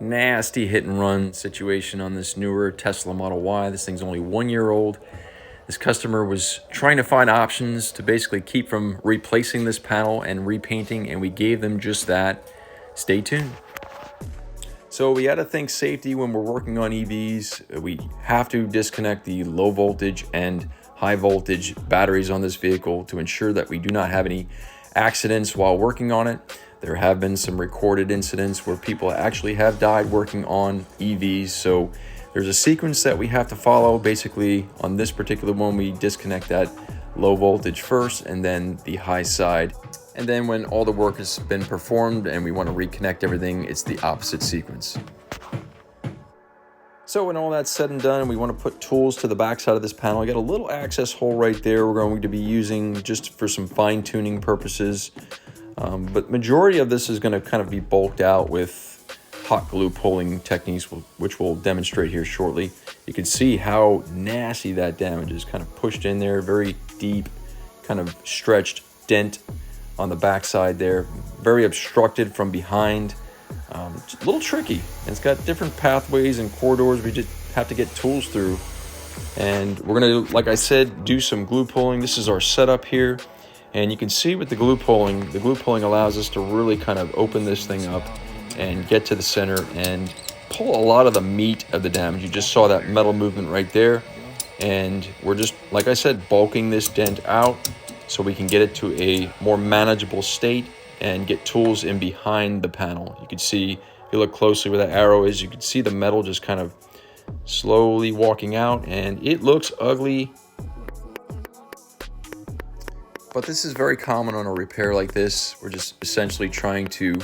nasty hit and run situation on this newer Tesla Model Y. This thing's only 1 year old. This customer was trying to find options to basically keep from replacing this panel and repainting, and we gave them just that. Stay tuned. So we got to think safety when we're working on EVs. We have to disconnect the low voltage and high voltage batteries on this vehicle to ensure that we do not have any accidents while working on it. There have been some recorded incidents where people actually have died working on EVs. So there's a sequence that we have to follow. Basically, on this particular one, we disconnect that low voltage first and then the high side. And then when all the work has been performed and we want to reconnect everything, it's the opposite sequence. So when all that's said and done, we want to put tools to the back side of this panel. I got a little access hole right there we're going to be using just for some fine tuning purposes. But majority of this is going to kind of be bulked out with hot glue pulling techniques, which we'll demonstrate here shortly. You can see how nasty that damage is, kind of pushed in there, very deep, kind of stretched dent on the back side there, very obstructed from behind. It's a little tricky, and it's got different pathways and corridors we just have to get tools through. And we're going to, like I said, do some glue pulling. This is our setup here. And you can see with the glue pulling allows us to really kind of open this thing up and get to the center and pull a lot of the meat of the damage. You just saw that metal movement right there. And we're just, like I said, bulking this dent out so we can get it to a more manageable state and get tools in behind the panel. You can see, if you look closely where that arrow is, you can see the metal just kind of slowly walking out, and it looks ugly. But this is very common on a repair like this. We're just essentially trying to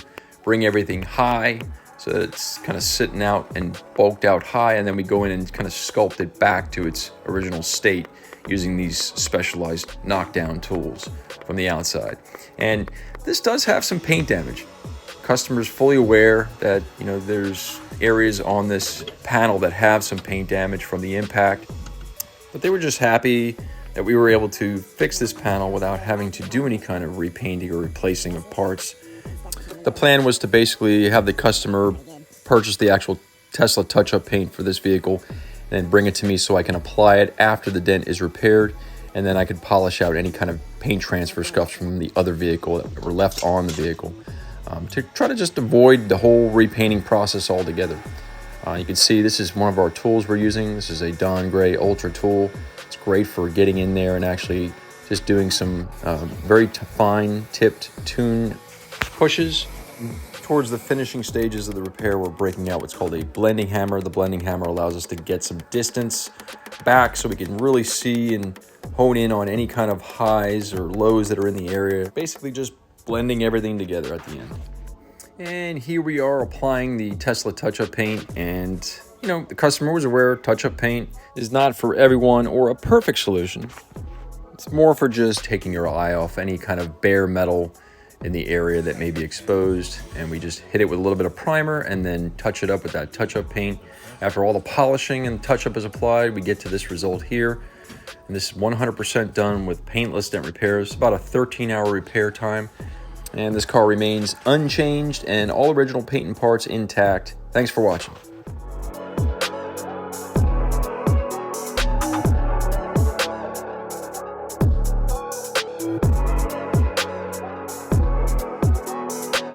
bring everything high so that it's kind of sitting out and bulked out high, and then we go in and kind of sculpt it back to its original state using these specialized knockdown tools from the outside. And this does have some paint damage. Customers fully aware that, there's areas on this panel that have some paint damage from the impact, but they were just happy that we were able to fix this panel without having to do any kind of repainting or replacing of parts. The plan was to basically have the customer purchase the actual Tesla touch-up paint for this vehicle and bring it to me so I can apply it after the dent is repaired, and then I could polish out any kind of paint transfer scuffs from the other vehicle that were left on the vehicle, to try to just avoid the whole repainting process altogether. You can see this is one of our tools we're using. This is a Dawn Gray Ultra tool. It's great for getting in there and actually just doing some very fine tipped tune pushes. Towards the finishing stages of the repair, we're breaking out what's called a blending hammer. The blending hammer allows us to get some distance back so we can really see and hone in on any kind of highs or lows that are in the area. Basically just blending everything together at the end. And here we are applying the Tesla touch-up paint, and the customer was aware touch-up paint is not for everyone or a perfect solution. It's more for just taking your eye off any kind of bare metal in the area that may be exposed, and we just hit it with a little bit of primer and then touch it up with that touch-up paint. After all the polishing and touch-up is applied, we get to this result here, and this is 100% done with paintless dent repairs. About a 13-hour repair time, and this car remains unchanged and all original paint and parts intact. Thanks for watching.